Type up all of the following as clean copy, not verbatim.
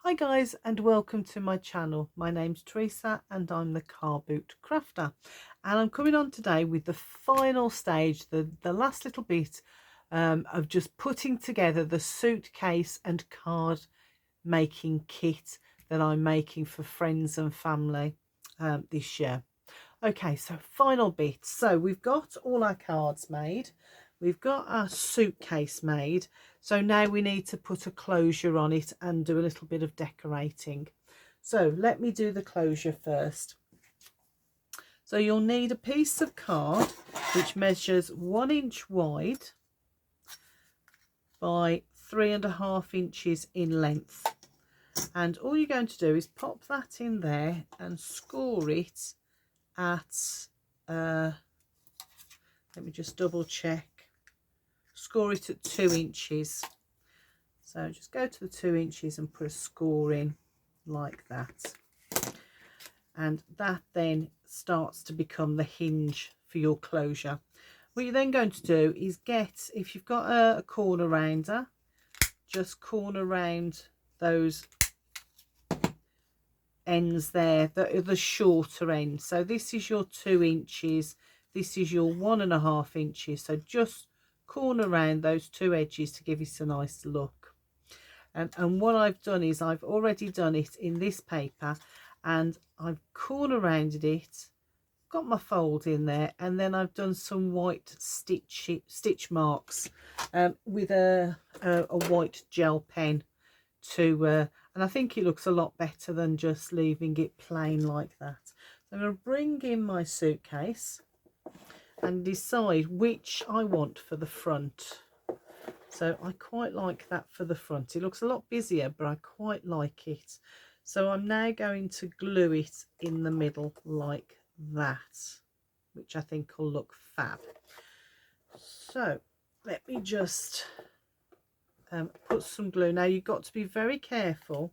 Hi guys, and welcome to my channel. My name's Teresa and I'm the Car Boot Crafter, and I'm coming on today with the final stage, the last little bit of just putting together the suitcase and card making kit that I'm making for friends and family this year. Okay, so final bit. So we've got all our cards made. We've got our suitcase made. So now we need to put a closure on it and do a little bit of decorating. So let me do the closure first. So you'll need a piece of card which measures 1 inch wide by 3.5 inches in length. And all you're going to do is pop that in there and score it at let me just double check, score it at 2 inches. So just go to the 2 inches and put a score in like that, and that then starts to become the hinge for your closure. What you're then going to do is get, if you've got a corner rounder, just corner round those ends there that are the shorter end. So this is your 2 inches, this is your 1.5 inches, so just corner around those two edges to give it a nice look. And what I've done is I've already done it in this paper, and I've corner rounded it, got my fold in there, and then I've done some white stitch marks with a white gel pen to and I think it looks a lot better than just leaving it plain like that. So I'm going to bring in my suitcase and decide which I want for the front. So I quite like that for the front. It looks a lot busier, but I quite like it. So I'm now going to glue it in the middle like that, which I think will look fab. So let me just put some glue. Now you've got to be very careful,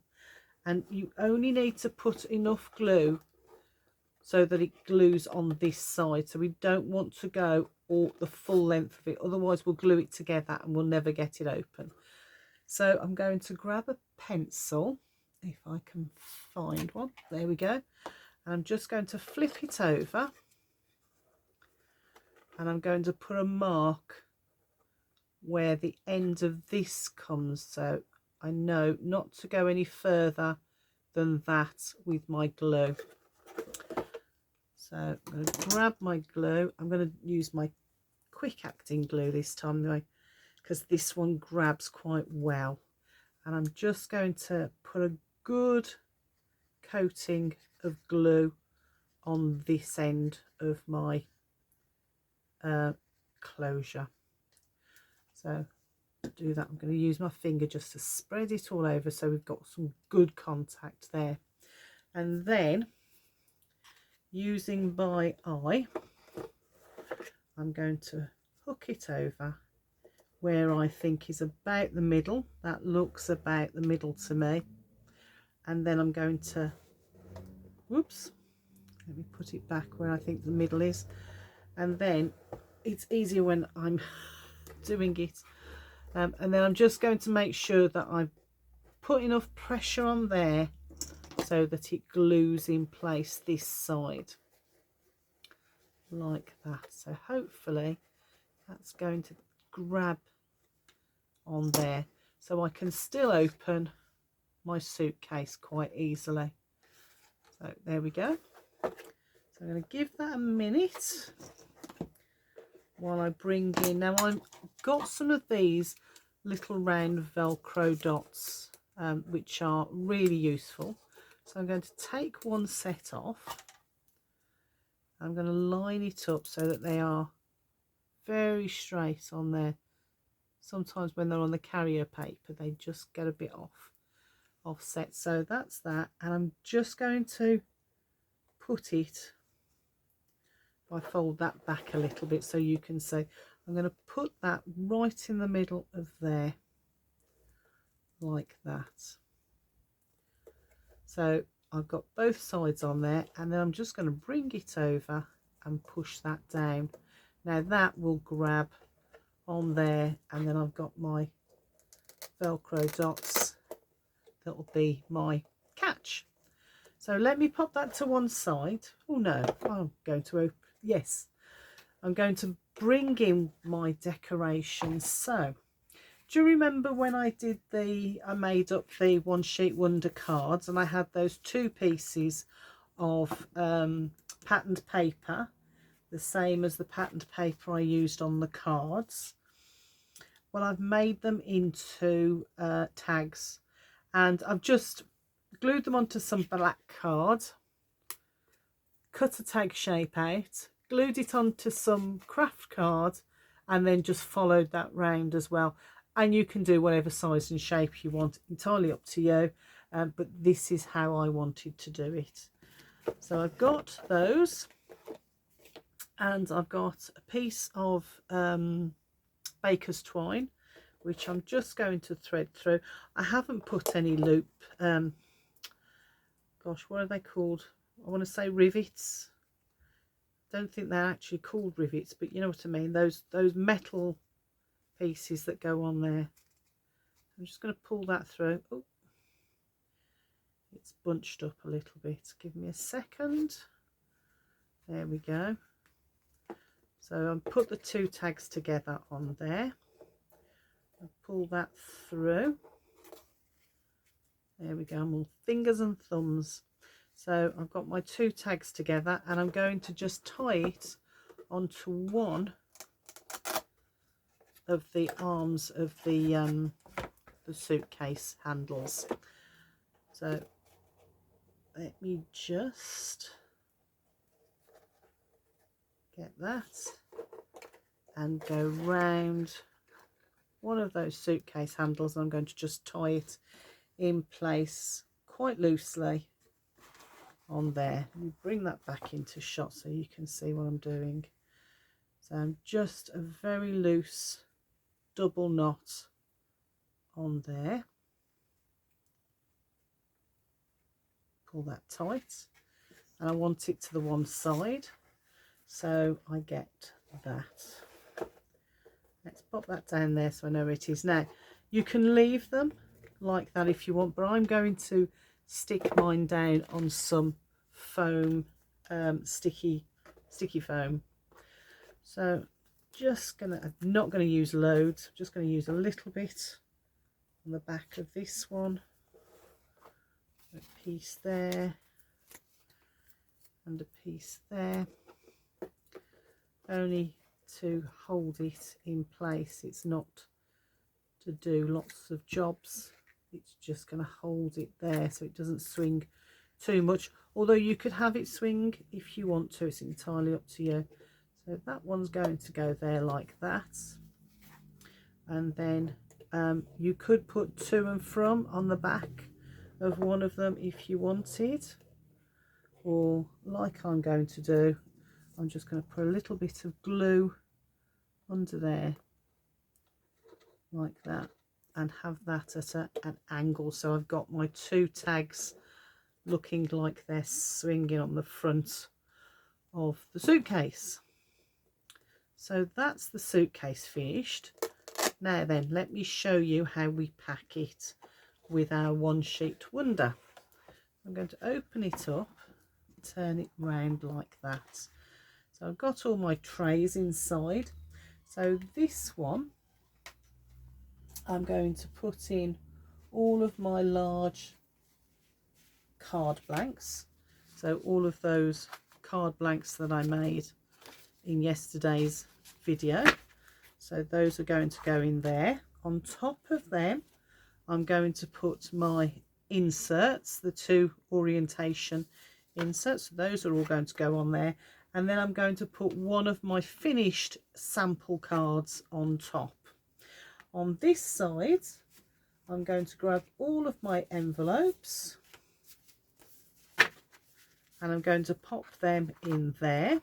and you only need to put enough glue so that it glues on this side. So we don't want to go all the full length of it, otherwise we'll glue it together and we'll never get it open. So I'm going to grab a pencil, if I can find one. There we go. And I'm just going to flip it over, and I'm going to put a mark where the end of this comes, so I know not to go any further than that with my glue. So I'm going to grab my glue. I'm going to use my quick acting glue this time anyway, because this one grabs quite well. And I'm just going to put a good coating of glue on this end of my closure. So to do that, I'm going to use my finger just to spread it all over so we've got some good contact there. And then using my eye, I'm going to hook it over where I think is about the middle. That looks about the middle to me. And then I'm going to, whoops, let me put it back where I think the middle is. And then it's easier when I'm doing it. And then I'm just going to make sure that I've put enough pressure on there so that it glues in place this side like that. So hopefully that's going to grab on there, so I can still open my suitcase quite easily. So there we go. So I'm going to give that a minute while I bring in, now I've got some of these little round Velcro dots which are really useful. So I'm going to take one set off. I'm going to line it up so that they are very straight on there. Sometimes when they're on the carrier paper they just get a bit offset. So that's that, and I'm just going to put it, if I fold that back a little bit so you can see, I'm going to put that right in the middle of there like that. So I've got both sides on there, and then I'm just going to bring it over and push that down. Now that will grab on there, and then I've got my Velcro dots that'll be my catch. So let me pop that to one side. Oh no, I'm going to open, yes, I'm going to bring in my decorations. So do you remember when I made up the One Sheet Wonder cards, and I had those 2 pieces of patterned paper, the same as the patterned paper I used on the cards? Well, I've made them into tags, and I've just glued them onto some black card, cut a tag shape out, glued it onto some craft card, and then just followed that round as well. And you can do whatever size and shape you want, entirely up to you, but this is how I wanted to do it. So I've got those, and I've got a piece of baker's twine, which I'm just going to thread through. I haven't put any loop, gosh, what are they called? I want to say rivets. Don't think they're actually called rivets, but you know what I mean, those metal pieces that go on there. I'm just going to pull that through. Oh, it's bunched up a little bit. Give me a second. There we go. So I'll put the 2 tags together on there. I'll pull that through. There we go. I'm all fingers and thumbs. So I've got my 2 tags together, and I'm going to just tie it onto one of the arms of the suitcase handles. So let me just get that and go round one of those suitcase handles. I'm going to just tie it in place quite loosely on there. You bring that back into shot so you can see what I'm doing. So I'm just a very loose double knot on there. Pull that tight, and I want it to the one side, so I get that. Let's pop that down there so I know where it is. Now you can leave them like that if you want, but I'm going to stick mine down on some foam, sticky foam. So I'm not going to use loads, I'm just going to use a little bit on the back of this one, a piece there and a piece there, only to hold it in place. It's not to do lots of jobs, it's just going to hold it there so it doesn't swing too much, although you could have it swing if you want to, it's entirely up to you. So that one's going to go there like that, and then you could put to and from on the back of one of them if you wanted, or like I'm going to do, I'm just going to put a little bit of glue under there like that and have that at an angle, so I've got my 2 tags looking like they're swinging on the front of the suitcase. So that's the suitcase finished. Now then, let me show you how we pack it with our One Sheet Wonder. I'm going to open it up, turn it round like that. So I've got all my trays inside. So this one, I'm going to put in all of my large card blanks. So all of those card blanks that I made in yesterday's video, so those are going to go in there. On top of them, I'm going to put my inserts, the 2 orientation inserts. So those are all going to go on there, and then I'm going to put one of my finished sample cards on top. On this side, I'm going to grab all of my envelopes and I'm going to pop them in there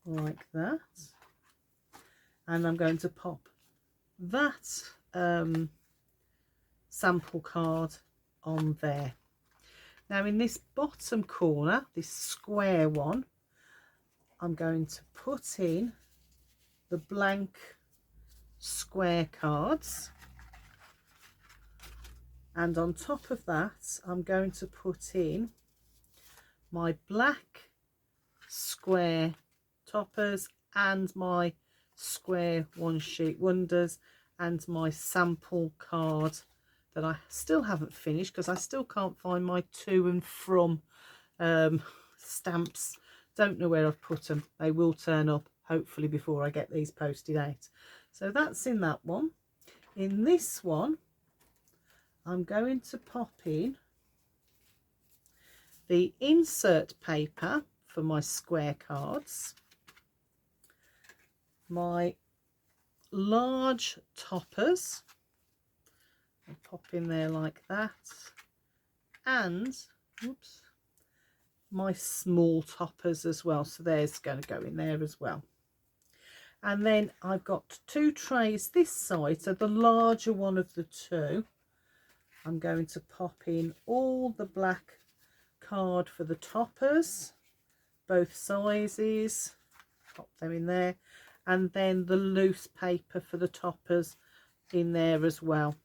like that, and I'm going to pop that sample card on there. Now in this bottom corner, this square one, I'm going to put in the blank square cards, And on top of that, I'm going to put in my black square toppers and my square one sheet wonders and my sample card that I still haven't finished because I still can't find my to and from stamps. Don't know where I've put them. They will turn up hopefully before I get these posted out. So that's in that one. In this one, I'm going to pop in the insert paper for my square cards, my large toppers, I'll pop in there like that, and oops, my small toppers as well, so there's going to go in there as well. And then I've got 2 trays this side, so the larger one of the 2, I'm going to pop in all the black card for the toppers, both sizes, pop them in there, and then the loose paper for the toppers in there as well.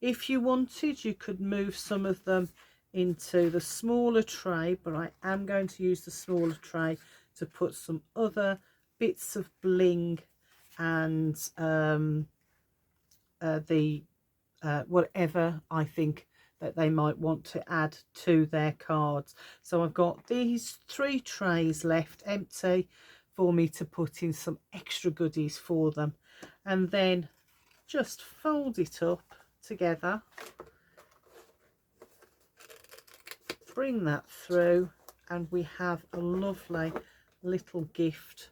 If you wanted, you could move some of them into the smaller tray, but I am going to use the smaller tray to put some other bits of bling and whatever I think that they might want to add to their cards. So I've got these 3 trays left empty for me to put in some extra goodies for them, and then just fold it up together, bring that through, and we have a lovely little gift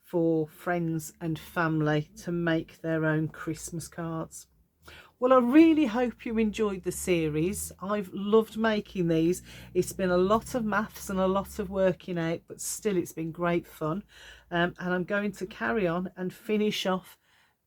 for friends and family to make their own Christmas cards. Well, I really hope you enjoyed the series. I've loved making these. It's been a lot of maths and a lot of working out, but still it's been great fun. And I'm going to carry on and finish off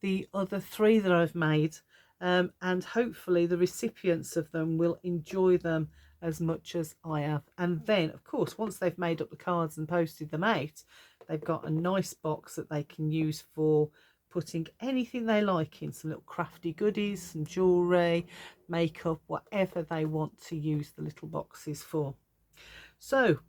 the other 3 that I've made. And hopefully the recipients of them will enjoy them as much as I have. And then, of course, once they've made up the cards and posted them out, they've got a nice box that they can use for putting anything they like in, some little crafty goodies, some jewellery, makeup, whatever they want to use the little boxes for. So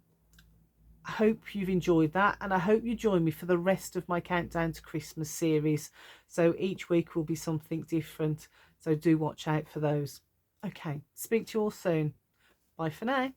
I hope you've enjoyed that, and I hope you join me for the rest of my Countdown to Christmas series. So each week will be something different, so do watch out for those. Okay, speak to you all soon. Bye for now.